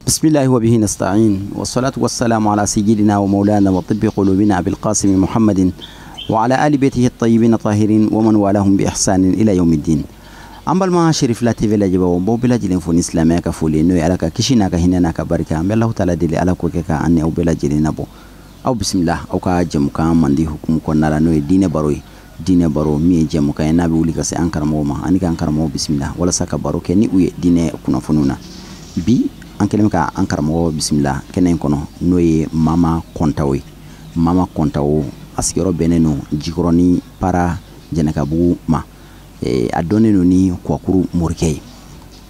بسم الله وبه نستعين والصلاة والسلام على سيدنا ومولانا وطب قلوبنا أبي القاسم محمد وعلى آل بيته الطيبين الطاهرين ومن والاهم بإحسان إلى يوم الدين. أمبل ما شريف لا تي فيلا جبا ومبو بلا جلين فون إسلامي كفولي نوي على كشينا كهنا كباركا أمبل الله تعالى دلي على كوكا أني أو بلا جلين أبو أو بسم الله أو كاجم كام مندي حكم كنا لا نوي دين باروي دين بارو مي جم كأننا بيقولي كسي أنكر موما أني كأنكر مو بسم الله ولا سك بارو كني وي دين كنا فنونا بي ankelem ka ankara mo bismillah kenen kono noye mama kontawo askero beneno jikroni para jenaka bu ma adone no ni kwakuru morkey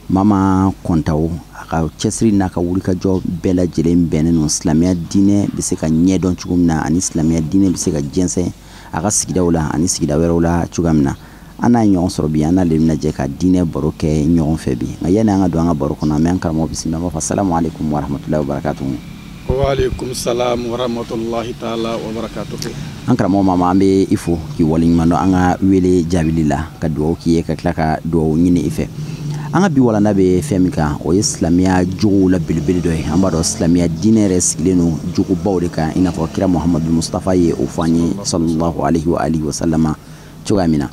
mama kontawo aka chesri naka wulika jo bela jelem beneno islamia dine biseka nyedon chugumna ani islamia dine biseka jense aka sigidawla ani sigidawela chugamna ana ñon soro bi ana limna je ka dine baroke ñon fe bi nga yana nga do nga baroko na men karamo bismillah fa assalamu alaykum wa rahmatullahi wa barakatuh. Wa alaykum salam wa rahmatullahi ta'ala wa barakatuh. An karamo mama ambe ifo ki wolin mano anga wele jabilillah ka do ki ka klaka do ñini ife anga bi wala nabe femika o islamia jogo la bilbil do amba do islamia dine resleno jogo bawde ka ina ko kira muhammadu mustafa ye o fani sallallahu alayhi wa alihi wa sallama chugamina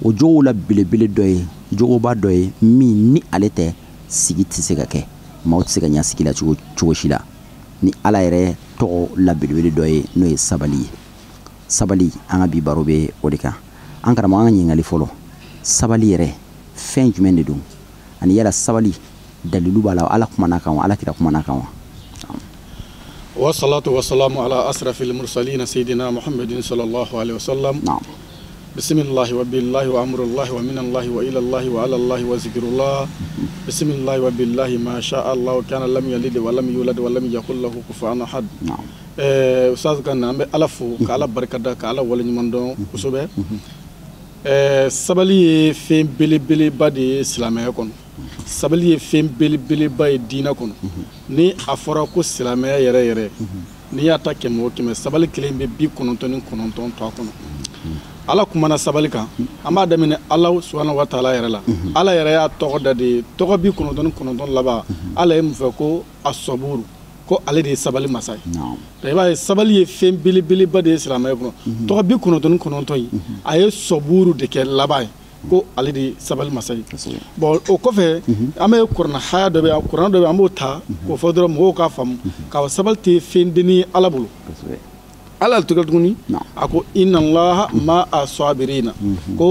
o jogo la bilibili doye jogo ba doye mi ni alete sigi tise ka ke maut se ganya sigi la chugo shila ni ala yere to la bilibili doye no e sabali anga bi barobe odika ankara mo anga ngali folo sabali yere fen jumende dum ani yala sabali dalilu bala ala kuma naka wa ala kira kuma naka wa wa salatu wa salamu ala asrafil mursalin sayidina muhammadin sallallahu alaihi wasallam. Naam. بسم الله وبالله وأمر الله ومن الله وإلى الله وعلى الله وذكر الله بسم الله وبالله ما شاء الله كان لم يلد ولم يولد ولم يكن له كفوا أحد. أستاذ كان ألفو كالا بركة كالا ولن يمندون وسبب سبلي في بلي بدي إسلامي يكون سبلي في بلي بدي دين يكون ني أفرقو إسلامي يرى ني أتاكي موكي سبلي كلين بي كنونتون تواكون ala kumana sabalika amba damine Allah subhanahu wa ta'ala yara la ala yara ya togoda de togobi kononton laba ala em fe ko asaburu ko ale de sabali masai ba sabali ye fem bili ba de islam ay ko togobi kononton yi ay saburu de ke laba ko ale de sabali masai bon o ko fe ame qur'an haya do be qur'an do be amota ko fodoro mo ka fam ka sabalti fendini ala bulu ala tugatuni ako inna allaha ma asabirina ko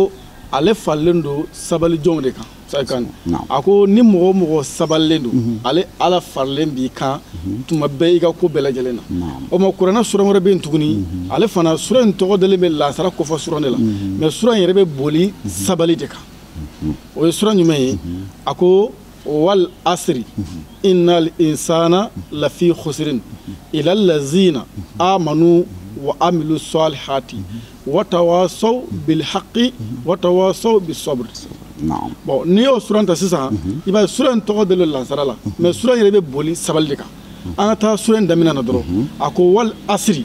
ale fallendo sabali jonde kan saykan ako ni mo saballendo ale ala fallen bi kan tuma be ga ko bela jelena o ma qur'ana sura mo rebe tuguni ale fana sura en to dele be la sara ko fa sura ne la mais sura en rebe boli sabali de kan o sura nyume ako wal asri innal insana lafi khusrin ila allazina amanu وعملوا الصالحات وتواصوا بالحق وتواصوا بالصبر. نعم. bon نيو سورة تسعة يبقى سورة تقعد للانسرة لا mais سورة يربي بولي سبالدك أنا تا سورة دمنا ندرو أكو وال أسري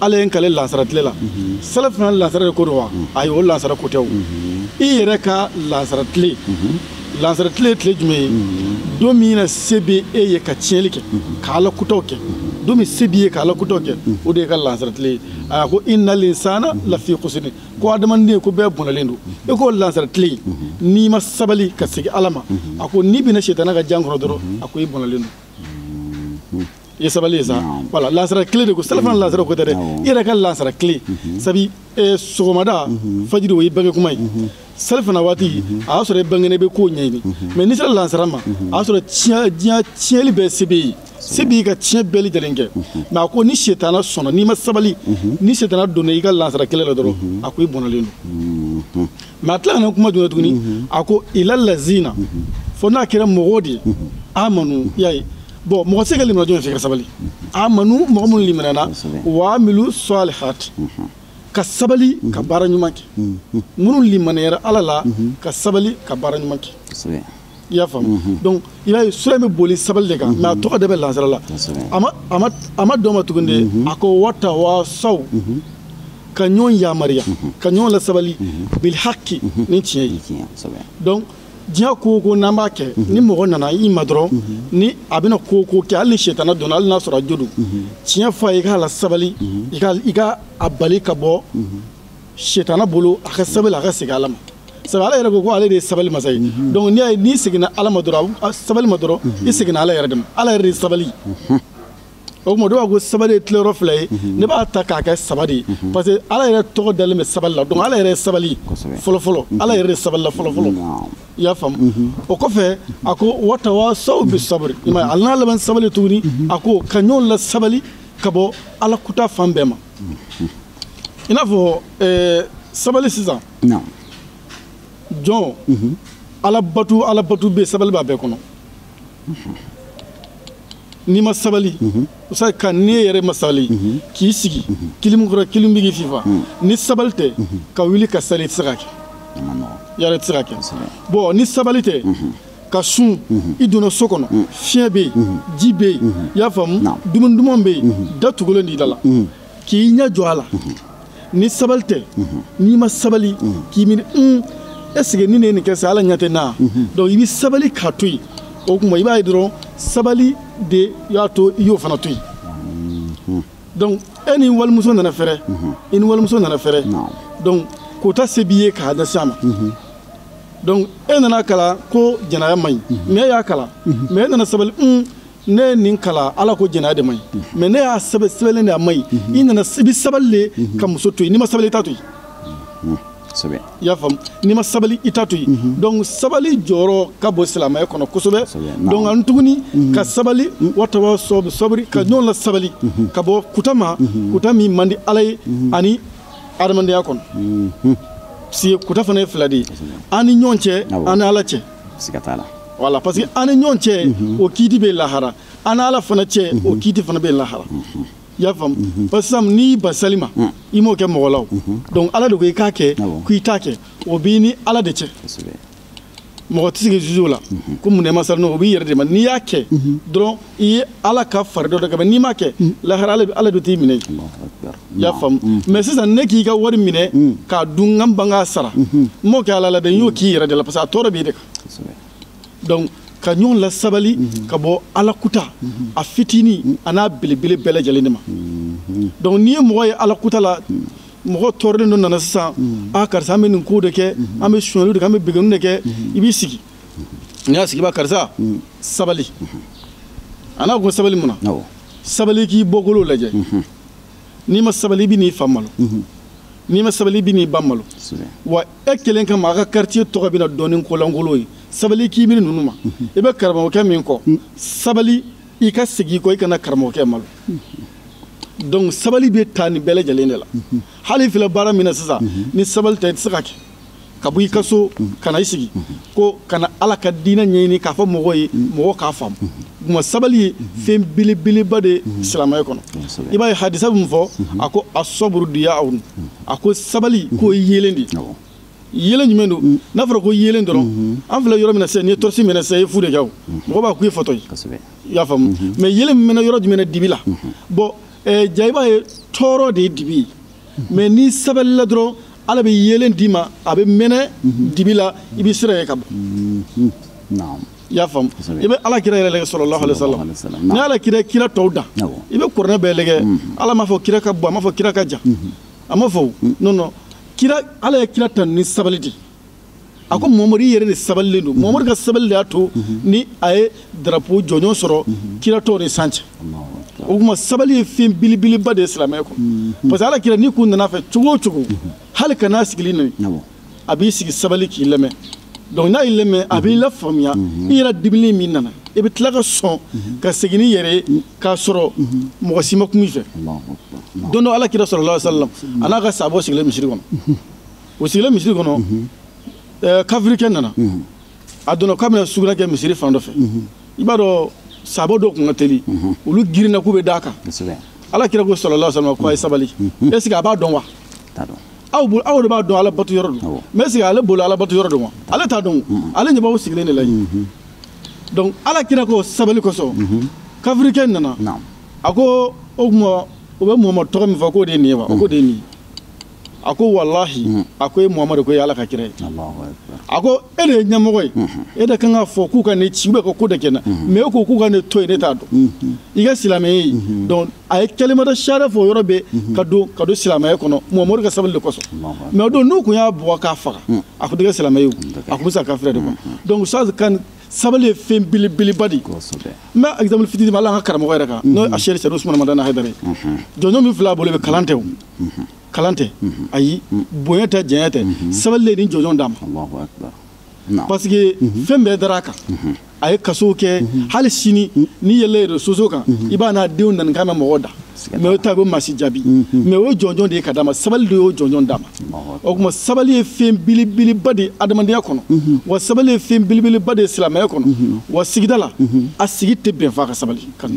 على إنك للانسرة تلا سلفنا للانسرة كوروا أيوة للانسرة كوتيو إيركا للانسرة تلي لانسرة تلي جمعي دومينا سبي إيه كتشيلك كالا كوتوك دومي سبيه كالا كوتوكي ودي كالا لانسرتلي اكو ان الانسان لفي خسر كو ادمندي كو بي بونالندو اكو لانسرتلي ني ما سبالي كسي علما اكو ني بنا شيطان كا جانغرو درو اكو يبونالندو يسبالي سا ولا لانسرتلي دو سلفنا لانسرتلي كو تري يرا كالا لانسرتلي سبي سومادا فجر وي بغي كوماي سلفنا واتي اسره بغني بي كو نيني مي ني سلا لانسرما اسره تشيلي بي سبي sebi ka tiɲɛ bɛɛ lajɛlen kɛ mais a ko ni sitana sɔnna n'i ma sabali ni sitana donna i ka lansara kɛlɛ la dɔrɔn a ko i bɔnalen don mais a tila kana kuma jumɛn tuguni a ko ila lazina fo n'a kɛra mɔgɔw de ye amanu y'a ye bon mɔgɔ tɛ se ka limaniya jɔn fɛ ka sabali amanu mɔgɔ minnu limaniyana wa amilu salihat ka sabali ka baara ɲuman kɛ minnu limaniyara ala la ka sabali ka baara ɲuman kɛ i y'a faamu donc i b'a ye sura bɛ boli sabali de kan mais a tɔgɔ de bɛ lansara la a ma dɔn ma tuguni de a ko watawasaw ka ɲɔgɔn yamaruya ka ɲɔgɔn lasabali bil haqi ni tiɲɛ ye donc diɲɛ ko n'an b'a kɛ ni mɔgɔ nana i ma dɔrɔn ni a bɛna ko kɛ hali ni sitana donna hali n'a sɔrɔ a jo don tiɲɛ fɔ a ye i k'a la sabali i ka a bali ka bɔ sitana bolo a ka sabali a ka segin Ala ma sabu Ala yɛrɛ ko ale de ye sabali masa ye donc n'i seginna Ala ma dɔrɔn sabali ma dɔrɔn i seginna Ala yɛrɛ de ma Ala yɛrɛ de ye sabali o tuma dɔw b'a ko sabali ye tilayɔrɔ fila ye ne b'a ta k'a kɛ saba de ye parce que Ala yɛrɛ tɔgɔ dalen bɛ sabali la donc Ala yɛrɛ ye sabali fɔlɔ-fɔlɔ Ala yɛrɛ de sabali la fɔlɔ-fɔlɔ i y'a faamu o kɔfɛ a ko watawasaw bisabri i m'a ye hali n'a laban sabali tuguni a ko ka ɲɔgɔn la sabali ka bɔ Ala kuta fan bɛɛ ma i n'a fɔ sabali sisan jɔn Ala bato bɛ yen sabali b'a bɛɛ kɔnɔ n'i ma sabali usa ka ne yɛrɛ ma sabali k'i sigi kilim kɔrɔ kilim bɛ k'i fifa ni sabali tɛ ka wuli ka sali i tɛ se ka kɛ yɛrɛ tɛ se ka kɛ bon ni sabali tɛ ka sun i donna so kɔnɔ fiɲɛ bɛ yen ji bɛ yen i y'a faamu dumuni duman bɛ yen da tugulen d'i da la k'i ɲɛ jɔ a la ni sabali tɛ n'i ma sabali k'i miiri est-ce que ni ne ye nin kɛ sa Ala ɲɛ tɛ na donc i bɛ sabali k'a to yen o kuma i b'a ye dɔrɔn sabali de y'a to i y'o fana to yen donc e ni walimuso nana fɛrɛ i ni walimuso nana fɛrɛ donc kota se b'i ye k'a ɲɛsin a ma donc e nana kala ko jɛnɛya man ɲi mais e y'a kala mais e nana sabali ne ye nin kala Ala ko jɛnɛya de man ɲi mais ne y'a sɛbɛlen de a man ɲi i nana i bɛ sabali de ka muso to yen n'i ma sabali i t'a to yen i y'a faamu n'i ma sabali i t'a to yen donc sabali jɔyɔrɔ ka bon silamɛya kɔnɔ kosɛbɛ donc ani tuguni ka sabali watawasaw bisabri ka ɲɔgɔn la sabali ka bɔ kuta ma kuta min man di Ala ye ani adamadenya kɔnɔ si kuta fana ye fila de ye an ni ɲɔgɔn cɛ an ni Ala cɛ siga t'a la voilà parce que an ni ɲɔgɔn cɛ o kiiti bɛ lahara an ni Ala fana cɛ o kiiti fana bɛ lahara i y'a faamu parce que n'i ba sali ma i m'o kɛ mɔgɔ la o donc Ala de ko i k'a kɛ k'i t'a kɛ o b'i ni Ala de cɛ mɔgɔ tɛ se k'i juge o la ko mun de ma sali o b'i yɛrɛ de ma n'i y'a kɛ dɔrɔn i ye Ala ka fari dɔ de kɛ n'i ma kɛ lahara Ala de t'i minɛ i y'a faamu mais sisan ne k'i ka wari minɛ k'a dun n ka ban k'a sara n m'o kɛ Ala la dɛ n y'o k'i yɛrɛ de la parce que a tɔɔrɔ b'i de kan donc ka ɲɔgɔn la sabali ka bɔ Ala kuta a fitini a n'a belebele bɛɛ lajɛlen de ma donc n'i ye mɔgɔ ye Ala kuta la mɔgɔ tɔɔrɔlen dɔ nana sisan karisa an bɛ nin ko de kɛ an bɛ suɲɛli de kɛ an bɛ bɛgɛnni de kɛ i b'i sigi n'i y'a sigi b'a karisa sabali a n'a ko sabali mun na sabali k'i bɔkolo lajɛ n'i ma sabali i bɛ n'i fa malo n'i ma sabali i bɛ n'i ba malo wa e kelen kama a ka quartier tɔgɔ bɛna dɔn ni kolankolon ye sabali k'i miiri ninnu ma i bɛ karamɔgɔkɛ min kɔ sabali i ka segin i kɔ i kana karamɔgɔkɛ malo donc sabali bɛ taa nin bɛɛ lajɛlen de la hali filɛ baara min na sisan ni sabali tɛ i tɛ se ka kɛ ka bɔ i ka so ka na i sigi ko ka na Ala ka diinɛ ɲɛɲini k'a fɔ mɔgɔw ye mɔgɔw k'a faamu kuma sabali ye fɛn belebeleba de silamɛya kɔnɔ i b'a ye hadisa bɛ mun fɔ a ko asɔburu diya'un a ko sabali k'o ye yeelen de ye yeelen jumɛn don n'a fɔra ko yeelen dɔrɔn an filɛ yɔrɔ min na sisan n'i ye tɔrɔsi minɛ sisan i ye fu de kɛ o mɔgɔ b'a k'u ye fatɔ ye i y'a faamu mais yeelen min mɛnna yɔrɔ jumɛn na dibi la bon ja i b'a ye tɔɔrɔ de ye dibi ye mais n'i sabalila dɔrɔn Ala bɛ yeelen d'i ma a bɛ mɛnɛ dibi la i bɛ sira ye ka bɔ i y'a faamu i bɛ Ala kira yɛrɛ lajɛ sallallahu alaihi wasallam ni Ala kira tɔw dan i bɛ kuranɛ bɛɛ lajɛ Ala m'a fɔ kira ka bɔ a m'a fɔ kira ka jan a m'a fɔ non kira Ala ye kira tan ni sabali de a ko Muhamadu i yɛrɛ de sabalilen don Muhamadu ka sabali de y'a to ni a ye drapeau jɔnjɔn sɔrɔ kira tɔw de sanfɛ o kuma sabali ye fɛn belebeleba de ye silamɛya kɔnɔ parce que Ala kira n'i kun nana fɛ cogo o cogo hali ka n'a sigilen na a b'i sigi sabali k'i lamɛn donc n'a y'i lamɛn a b'i lafaamuya i yɛrɛ dibilen min nana i bɛ tila ka sɔn ka segin n'i yɛrɛ ye k'a sɔrɔ mɔgɔ si ma kuma i fɛ don dɔ Ala kira sallallahu alaihi wasallam a n'a ka sahabaw sigilen misiri kɔnɔ o sigilen misiri kɔnɔ kafirikɛ nana a donna k'a bɛna sugunɛ kɛ misiri fan dɔ fɛ i b'a dɔn sahabaw dɔw kun ka teli olu girinna k'u bɛ d'a kan Ala kira ko sallallahu alaihi wasallam ko a ye sabali est ce que a b'a dɔn wa aw de b'a dɔn Ala bato yɔrɔ don mais est ce que ale bolo Ala bato yɔrɔ don wa ale t'a dɔn ale ɲɛ b'aw sigilen de la yen donc Ala kira ko sabali kosɔn kafirikɛ nana a ko o kuma o bɛ Muhamadu tɔgɔ min fɔ k'o de ye nin ye wa o ko de ye nin ye a ko wallahi a ko e Muhamadu ko ye Ala ka kira ye a ko e de ye ɲɛmɔgɔ ye e de kan ka fɔ k'u ka ne ci ko ko de kɛ n na mais e ko k'u ka ne to yen ne t'a dɔn i ka silamɛya ye donc a ye kalimata sariya fɔ o yɔrɔ bɛɛ ka don silamɛya kɔnɔ Muhamadu ka sabali de kosɔn mais o don n'u kun y'a bugɔ k'a faga a kun tɛ kɛ silamɛ ye a kun bɛ sa kafiri de ma donc ça kan sabali ye fɛn belebeleba de n bɛ exemple fitinin ma ala an ka karamɔgɔ yɛrɛ kan n'o ye Seydi Usmane Madana Haidara ye jɔnjɔn min filɛ a bolo bɛ kalan tɛ o kalan tɛ ayi bonya tɛ janya tɛ sabali de ni jɔnjɔn d'a ma parce que fɛn bɛɛ dara a kan a ye kasow kɛ hali sini n'i yɛlɛ réseaux kan i b'a n'a denw nani kan mɛn mɔgɔw da mais o ta bɛ maa si jaabi mais o ye jɔnjɔn de ye ka d'a ma sabali de y'o jɔnjɔn d'a ma o tuma sabali ye fɛn belebeleba de ye adamadenya kɔnɔ wa sabali ye fɛn belebeleba de ye silamɛya kɔnɔ wa sigida la a sigi tɛ bɛn f'a ka sabali kan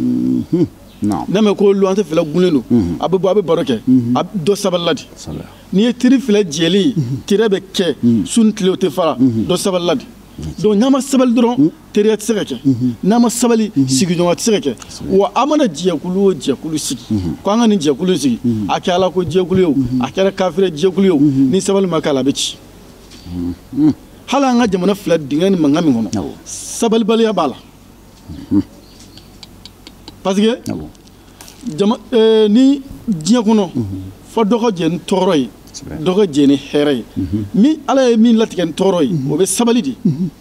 n'a mɛn ko lu an tɛ fɛlɛ gunnen don a bɛ bɔ a bɛ baro kɛ a dɔ sabalila de n'i ye teri fila jɛlen tere bɛ kɛ su ni tile o tɛ fara dɔ sabalila de donc n'a ma sabali dɔrɔn teriya tɛ se ka kɛ n'a ma sabali sigiɲɔgɔnya tɛ se ka kɛ wa a mana jɛkulu o jɛkulu sigi ko an ka nin jɛkulu sigi a kɛ Ala ko jɛkulu ye o a kɛra kafiri jɛkulu ye o ni sabali ma k'a la a bɛ ci hali an ka jamana fila dingɛ ni mankan min kɔnɔ sabalibaliya b'a la parce que ni diɲɛ kɔnɔ fɔ dɔ ka jɛ ni tɔɔrɔ ye dɔ ka jɛ ni hɛrɛ ye min Ala ye min latigɛ ni tɔɔrɔ ye o bɛ sabali de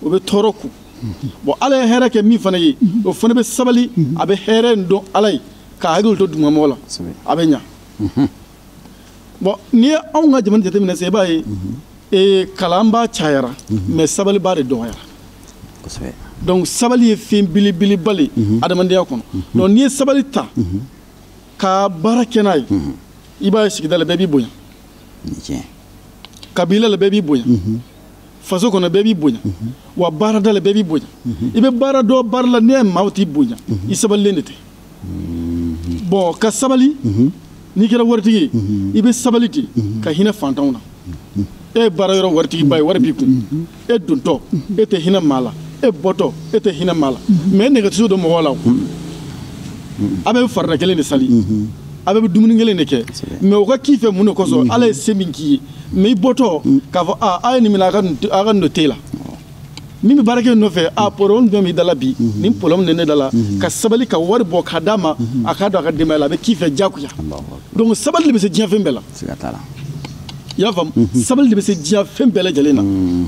o bɛ tɔɔrɔ ku bon Ala ye hɛrɛ kɛ min fana ye o fana bɛ sabali a bɛ hɛrɛ in dɔn Ala ye k'a hakili to dugumamɔgɔ la a bɛ ɲa bon n'i ye anw ka jamana jateminɛ sisan i b'a ye kalan b'a cayara mais sabali b'a de dɔgɔyara donc sabali ye fɛn belebeleba de ye adamadenya kɔnɔ donc n'i ye sabali ta ka baara kɛ n'a ye i b'a ye sigida la bɛɛ b'i bonya kabila la bɛɛ b'i bonya faso kɔnɔ bɛɛ b'i bonya wa baarada la bɛɛ b'i bonya i bɛ baara dɔ baara la n'i ye maaw t'i bonya i sabalilen de tɛ bon ka sabali n'i kɛra waritigi ye i bɛ sabali de ka hinɛ fantanw na e ye baara yɔrɔ waritigiba ye wari b'i kun e dontɔ e tɛ hinɛ maa la e bɔtɔ e tɛ hinɛ maa la mais nɛgɛtigiw dɔ mɔgɔw la a bɛ farida kelen de sali a bɛ dumuni kelen de kɛ mais o ka k'i fɛ mun de kosɔn Ala ye se min k'i ye mais i bɔtɔ k'a fɔ a ye nin minɛ a ka nin nɔ te la min bɛ baarakɛ nɔfɛ problème dɔ b'i da la bi nin problème de ne da la ka sabali ka wari bɔ k'a d'a ma a k'a don a ka denbaya la a bɛ k'i fɛ diyagoya donc sabali de bɛ se diɲɛ fɛn bɛɛ la i y'a faamu sabali de bɛ se diɲɛ fɛn bɛɛ lajɛlen na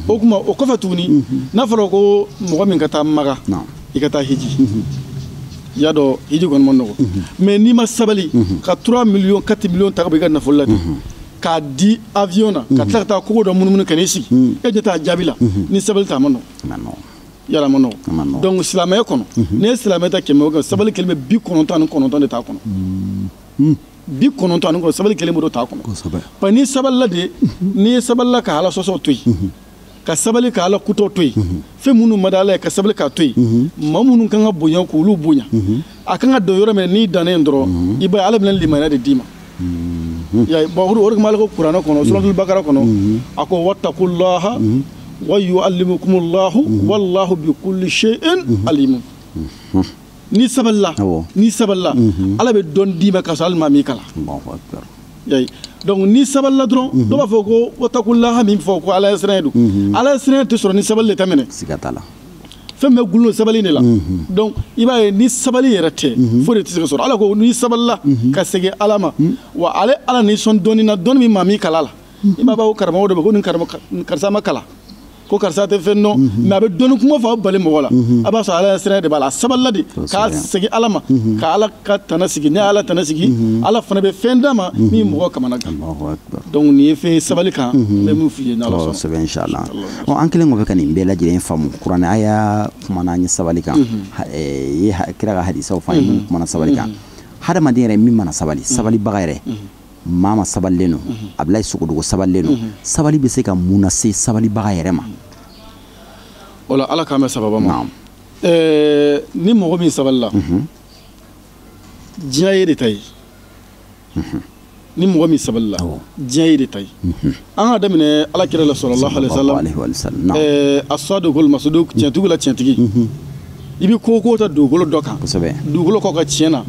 o kuma o kɔfɛ tuguni n'a fɔra ko mɔgɔ min ka taa Maga i ka taa hiji i y'a dɔn hiji kɔni ma nɔgɔ mais n'i ma sabali ka 3 millions 4 millions ta ka bɔ i ka nafolo la k'a di avion na ka tila ka taa kogo dɔ munumunu ka n'i sigi e ɲɛ t'a jaabi la ni sabali t'a ma nɔgɔ yala a ma nɔgɔ donc silamɛya kɔnɔ n'i ye silamɛya ta 100 o 100 sabali kelen bɛ 99 de t'a kɔnɔ 99 sabali kelen b'o t'a kɔnɔ parce que n'i sabalila de n'i ye sabalila ka Ala sɔsɔ to yen ka sabali ka Ala kutɔ to yen fɛn minnu ma da Ala ye ka sabali k'a to yen maa minnu kan ka bonya k'olu bonya a kan ka don yɔrɔ min n'i dannen yen dɔrɔn i b'a ye Ala bɛna limaniya de d'i ma bon o de kama Ala ko kuranɛ kɔnɔ suratul bakara kɔnɔ a ko wattaqullaha wa yu'allimukumullahu wallahu bikulli shay'in alimun ni sabalila Ala bɛ dɔn d'i ma ka sɔrɔ hali maa m'i kalan donc ni sabalila dɔrɔn dɔw b'a fɔ ko wattaqullaha min fɔ ko Ala ye siranɲɛ don Ala ye siranɲɛ tɛ sɔrɔ ni sabali de tɛ minɛ fɛn bɛɛ gulen sabali de la donc i b'a ye ni sabali yɛrɛ tɛ foyi de tɛ se ka sɔrɔ Ala ko ni sabalila ka segin Ala ma wa ale Ala ni sɔn dɔɔni na dɔɔni min maa m'i kala la i b'a fɔ ko karamɔgɔ dɔ bɛ ko nin karisa ma kala ko karisa tɛ fɛn dɔn mais a bɛ dɔnni kuma fɔ a bali mɔgɔ la a b'a sɔrɔ Ala ye siranɲɛ de b'a la a sabalila de k'a segin Ala ma ka Ala ka tana sigi ni Ala tana sigi Ala fana bɛ fɛn d'a ma min mɔgɔ kamana gan donc nin ye fɛn sabali kan n bɛ min f'i ye n'Ala sɔnna kosɛbɛ inchallah an kelen kɔfɛ ka nin bɛɛ lajɛlen faamu kuranɛ a y'a kumana an ye sabali kan ye kira ka hadisaw fɔ an ye mun kumana sabali kan hadamaden yɛrɛ min mana sabalibaga yɛrɛ maa ma sabalilen don Abulayi Sogodogo sabalilen don sabali bɛ se ka mun lase sabalibaga yɛrɛ ma o la Ala k'an bɛ sababa ma ni mɔgɔ min sabalila diɲɛ ye de ta ye ni mɔgɔ min sabalila diɲɛ ye de ta ye an ka daminɛ Alakira la sallallahu alaihi wa sallam as-sadiqul masduq tiɲɛtigi la tiɲɛtigi i bɛ ko ta dugukolo dɔ kan kosɛbɛ dugukolo kɔ ka tiɲɛ na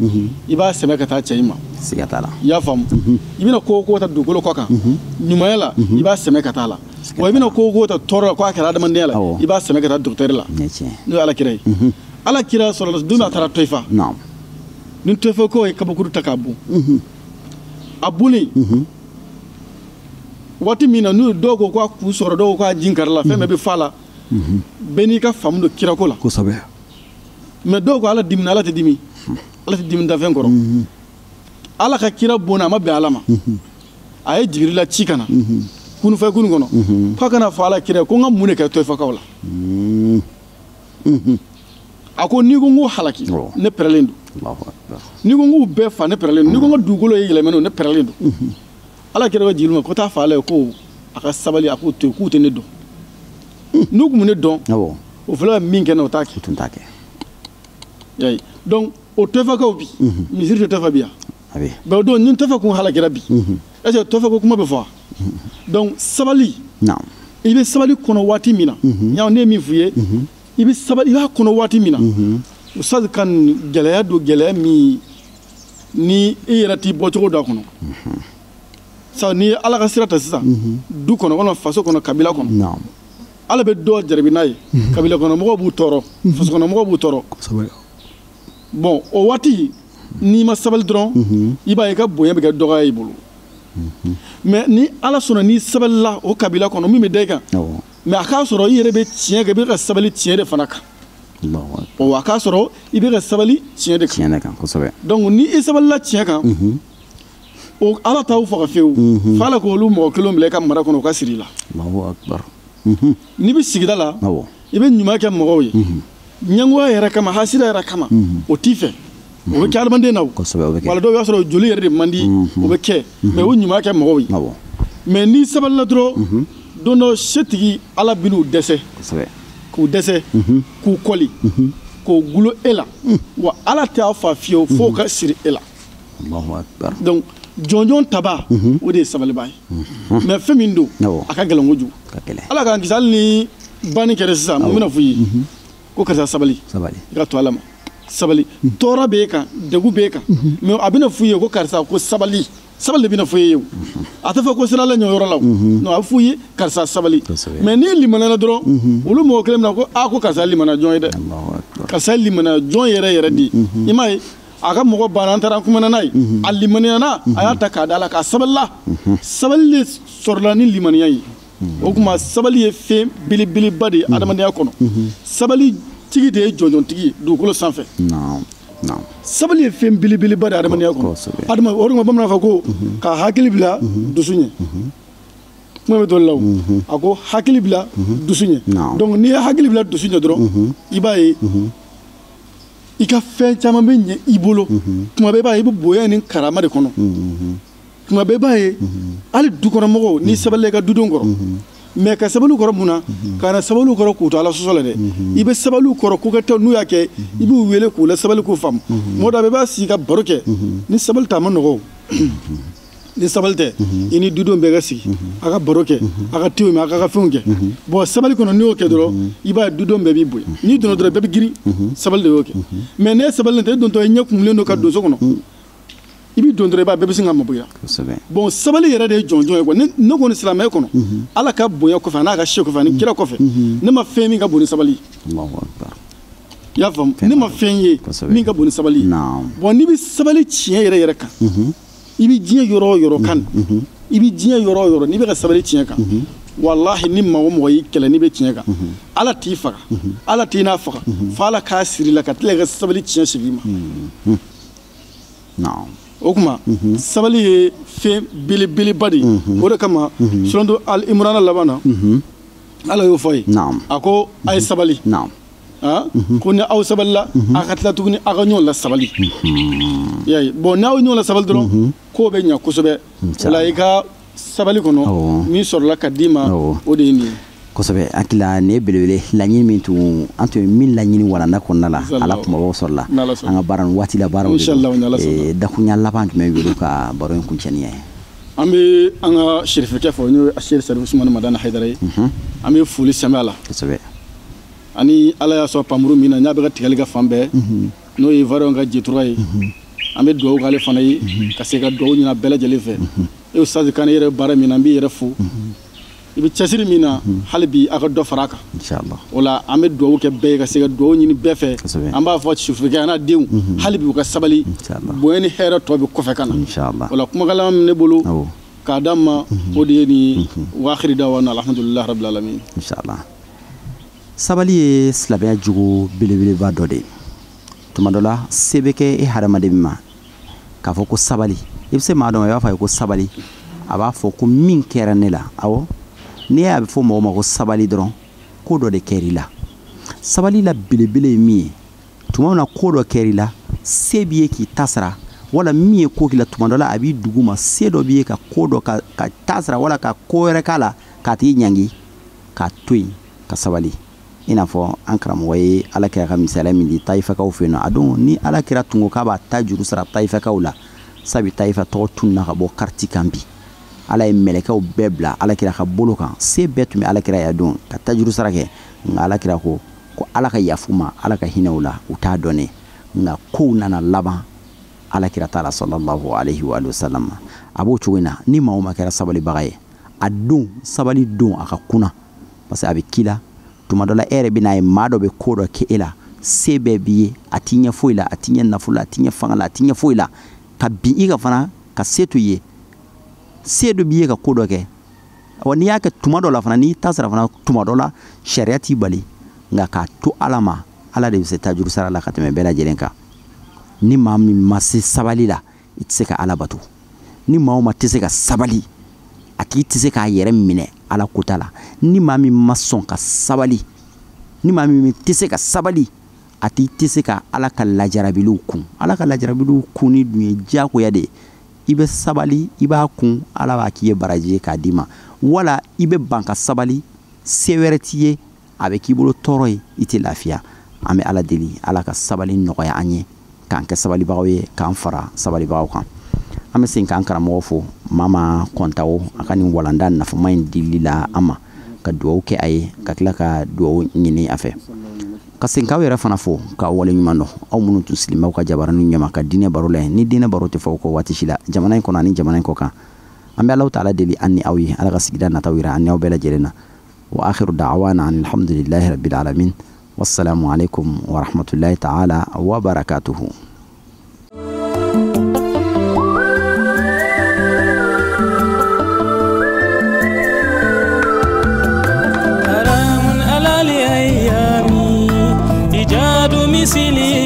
i b'a sɛbɛ ka taa cɛ i ma siga t'a la i y'a faamu i bɛna ko ta dugukolo kɔ kan ɲumanya la i b'a sɛbɛ ka taa la wa i bɛna ko ta tɔɔrɔ la k'a kɛra adamadenya la i b'a sɛbɛ ka taa dɔgɔtɔrɔ la n'o ye alakira ye alakira sɔrɔla don a taara tɔyifa ni tɔyifa ko ye kabakuru ta k'a bon a boli waati min na n'u dɔw ko k'a k'u sɔrɔ dɔw ko k'a jin kari la fɛn bɛɛ bɛ fa la bɛɛ n'i ka faamu don kirako la kosɛbɛ mais dɔw ko ala dimina ala tɛ dimi dafɛn kɔrɔ ala ka kira bon a ma bɛn ala ma a ye jigirila ci kana kunufɛ kunu kɔnɔ k'a kana fɔ ala kira ko n ka mun de kɛ tɔyifakaw la a ko n'i ko n ko halaki ne pɛrɛlen don n'i ko n k'u bɛɛ fa ne pɛrɛlen don n'i ko n ka dugukolo ye yɛlɛmɛnen ne pɛrɛlen don ala kira ka jigirima ko taa fa ala ye ko a ka sabali a k'o to yen k'u tɛ ne dɔn n'u kun ne dɔn o fɔlɔ ka min kɛ na o t'a kɛ donc o tɔyifakaw bi misiri tɛ tɔyifa bi yan o don ni tɔyifa kun halakira bi est ce que tɔyifa ko kuma bɛ fɔ donc sabali i bɛ sabali kɔnɔ waati min na ɲaw ne ye min f'i ye i bɛ sabali i b'a kɔnɔ waati min na ustaz kan gɛlɛya don gɛlɛya min ni i yɛrɛ t'i bɔcogo dɔ a kɔnɔ sa ni ala ka sira ta sisan du kɔnɔ walima faso kɔnɔ kabila kɔnɔ ala bɛ dɔ jarabi n'a ye kabila kɔnɔ mɔgɔw b'u tɔɔrɔ faso kɔnɔ mɔgɔw b'u tɔɔrɔ bon o waati n'i ma sabali dɔrɔn i b'a ye i ka bonya bɛ kɛ dɔgɔya i bolo mais ni ala sɔnna n'i sabalila o kabila kɔnɔ min bɛ da i kan mais a k'a sɔrɔ i yɛrɛ bɛ tiɲɛ kɛ i bɛ ka sabali tiɲɛ de fana kan a k'a sɔrɔ i bɛ ka sabali tiɲɛ de kan donc ni i sabalila tiɲɛ kan o ala t'aw faga fiyewu f'ala k'olu mɔgɔ kelen bila i ka mara kɔnɔ o ka siri i la n'i bɛ sigida la i bɛ ɲuman kɛ mɔgɔw ye ɲɛngoya yɛrɛ kama hasida yɛrɛ kama o t'i fɛ o bɛ kɛ adamaden na wala dɔw y'a sɔrɔ joli yɛrɛ de man di o bɛ kɛ mais o ɲuman kɛ mɔgɔw ye mais n'i sabalila dɔrɔn don dɔ setigi ala bin'u dɛsɛ k'u dɛsɛ k'u kɔli k'u gulo e la wa ala t'a fa fiyewu f'o ka siri e la donc jɔnjɔn taba o de ye sabaliba ye mais fɛn min don a ka gɛlɛn kojugu ala k'an kisi hali ni banni kɛra sisan mun bɛna f'i ye ko karisa sabali i ka to ala ma sabali tɔɔrɔ b'e kan degun b'e kan mais a bɛna f'i ye ko karisa ko sabali de bɛna f'i ye a tɛ fɔ ko sirala ɲɔyɔrɔ la non a bɛ f'i ye karisa sabali mais n'i limaniyala dɔrɔn olu mɔgɔ kelen bɛna ko ko karisa limaniya jɔn ye dɛ karisa limaniya jɔn yɛrɛ de i m'a ye a ka mɔgɔ banna an taara an kumana n'a ye a limaniyana a y'a ta k'a da la k'a sabalila sabali de sɔrɔla ni limaniya ye o tuma sabali ye fɛn belebeleba de ye adamadenya kɔnɔ sabali tigi de ye jɔnjɔntigi ye dugukolo sanfɛ sabali ye fɛn belebeleba de ye adamadenya kɔnɔ o de ma bamanan fɔ ko ka hakili bila dusu ɲɛ kuma bɛ dɔ la o a ko hakili bila dusu ɲɛ donc n'i ye hakili bila dusu ɲɛ dɔrɔn i b'a ye i ka fɛn caman bɛ ɲɛ i bolo tuma bɛɛ i b'a ye i bɛ bonya ni karama de kɔnɔ tuma bɛɛ i b'a ye hali dukɔnɔmɔgɔw n'i sabalila i ka dudenw kɔrɔ mais ka sabaliw kɔrɔ mun na ka na sabaliw kɔrɔ k'u to ala sɔsɔ la dɛ i bɛ sabaliw kɔrɔ ko kɛ n'u y'a kɛ i b'u wele k'u la sabali k'u faamu mɔgɔ dɔ bɛ i b'a sigi ka baro kɛ ni sabali t'a ma nɔgɔ ni sabali tɛ i ni dudenw bɛɛ ka sigi a ka baro kɛ a ka tew mɛn a ka fɛnw kɛ bon sabali kɔnɔ n'i y'o kɛ dɔrɔn i b'a ye dudenw bɛɛ b'i bonya n'i donna dɔrɔn bɛɛ bɛ girin sabali de y'o kɛ mais n'e sabalilen tɛ e dontɔ i ɲɛ kumulen don ka don so kɔnɔ i b'i don dɔrɔn i b'a bɛɛ bɛ sin ka mabonya bon sabali yɛrɛ de ye jɔnjɔn ye quoi ne kɔni silamɛya kɔnɔ ala ka bonya kɔfɛ a n'a ka se kɔfɛ ani kira kɔfɛ ne ma fɛn min ka bon ni sabali i y'a faamu ne ma fɛn ye min ka bon ni sabali bon n'i bɛ sabali tiɲɛ yɛrɛ yɛrɛ kan i bɛ diɲɛ yɔrɔ o yɔrɔ kan i bɛ diɲɛ yɔrɔ o yɔrɔ n'i bɛ ka sabali tiɲɛ kan walahi ni maa o mɔgɔ y'i kɛlɛ n'i bɛ tiɲɛ kan ala t'i faga ala t'i n'a faga fo ala k'a siri la ka tila ka sabali tiɲɛ segin i ma o kuma sabali ye fɛn belebeleba de ye o de kama suratu al imran laban na ala y'o fɔ ye a ko a ye sabali ko ni aw sabalila a ka tila tuguni a ka ɲɔgɔn la sabali bon n'aw ɲɔgɔn la sabali dɔrɔn k'o bɛ ɲɛ kosɛbɛ o la i ka sabali kɔnɔ min sɔrɔla ka d'i ma o de ye nin ye kosɛbɛ hakili nin ye belebele laɲini min tun an tun ye min laɲini walanda kɔnɔna la ala kumabaw sɔrɔla an ka baara waati la baaraw de dakunya laban jumɛn wele ka baro in kuncɛniya ye an bɛ an ka sirifekɛ fɔ n'o ye Sɛrifu Usumani Madani Hayidara ye an bɛ foli sɛmɛ a la kosɛbɛ ani ala y'a sɔrɔ pamuru min na n'a bɛ ka tigɛli ka fan bɛɛ n'o ye Ivoirien ka J3 ye an bɛ dugawu k'ale fana ye ka se ka dugawu ɲini bɛɛ lajɛlen fɛ e Ustaz Kane yɛrɛ baara min na n b'i yɛrɛ fo i bɛ cɛsiri min na hali bi a ka dɔ fara a kan inchallah o la an bɛ dugawu kɛ bɛɛ ye ka se ka dugawu ɲini bɛɛ fɛ an b'a fɔ sufɛkɛ n'a denw hali bi u ka sabali bonya ni hɛrɛ tɔ bɛ kɔfɛ ka na o la kumakan min ne bolo k'a d'an ma o de ye nin wa akhiri da'wana alhamdulillahi rabbil alamin inchallah sabali ye silamɛya jogo belebeleba dɔ de ye tuma dɔ la se bɛ kɛ e hadamaden min ma k'a fɔ ko sabali i bɛ se maa dɔ ma i b'a fɔ a ye ko sabali a b'a fɔ ko min kɛra ne la awɔ n'i y'a bɛ fɔ mɔgɔ ma ko sabali dɔrɔn ko dɔ de kɛr'i la sabali la belebele ye min ye tuma min na ko dɔ kɛr'i la se b'i ye k'i ta sara wala min ye ko k'i la tuma dɔ la a b'i dugu ma se dɔ b'i ye ka ko dɔ ka ta sara wala ka ko wɛrɛ k'a la k'a t'i ɲangi k'a to yen ka sabali i n'a fɔ an karamɔgɔ ye alakira ka misaliya min di Taifakaw fɛ yen nɔ a don ni alakira tun ko k'a b'a ta juru sara Taifakaw la sabi Taifa tɔgɔ tununa ka bɔ kariti kan bi ala ye mɛlɛkɛw bɛɛ bila alakira ka bolo kan se bɛɛ tun bɛ alakira ya don ka ta juru sara kɛ nka alakira ko ala ka yafu ma ala ka hinɛw la u t'a dɔn ne nka kow nana laban alakira ta la sallallahu alaihi wa sallam a b'o cogo in na ni maa o maa kɛra sabalibaga ye a don sabali don a ka kunna parce que a bɛ k'i la tuma dɔ la e yɛrɛ bɛna ye maa dɔ bɛ ko dɔ kɛ e la se bɛɛ b'i ye a t'i ɲɛ foyi la a t'i ɲɛ nafolo la a t'i ɲɛ fanga la a t'i ɲɛ foyi la ka bin i ka fana ka se to i ye se dɔ b'i ye ka ko dɔ kɛ wa n'i y'a kɛ tuma dɔ la fana n'i ta sara fana tuma dɔ la sariya t'i bali nka k'a to ala ma ala de bɛ se ta juru sara la ka tɛmɛ bɛɛ lajɛlen kan ni maa min ma se sabali la i tɛ se ka ala bato ni maa o maa tɛ se ka sabali a tigi tɛ se k'a yɛrɛ minɛ ala kota la ni maa min ma sɔn ka sabali ni maa min tɛ se ka sabali a tigi tɛ se ka ala ka lajarabiliw kun ala ka lajarabiliw kun ni dun ye diyagoya de ye i bɛ sabali i b'a kun ala b'a k'i ye baraji ye k'a d'i ma wala i bɛ ban ka sabali se wɛrɛ t'i ye a bɛ k'i bolo tɔɔrɔ ye i tɛ lafiya an bɛ ala deli ala ka sabali nɔgɔya an ye k'an kɛ sabalibagaw ye k'an fara sabalibagaw kan an bɛ segin k'an karamɔgɔ fo Mama Kɔntawo a ka nin walanda nafama in dili la an ma ka dugawu kɛ a ye ka tila ka dugawu ɲini a fɛ ka segin k'aw yɛrɛ fana fo k'aw waleɲuman dɔn aw minnu tun sigilen ka jabaranin ɲɛma ka diinɛ baro la ni diinɛ baro tɛ fɔ ko waati si la jamana in kɔnɔ ani jamana in kɔ kan an bɛ Alahu Taala deli an ni aw ye ala ka sigida nataw yira an ni aw bɛɛ lajɛlen na wa akhiru da'wana alhamdulillahi rabbil alamin wassalamu alaikum wa rahmatullahi ta'ala wa barakatuhu. Misili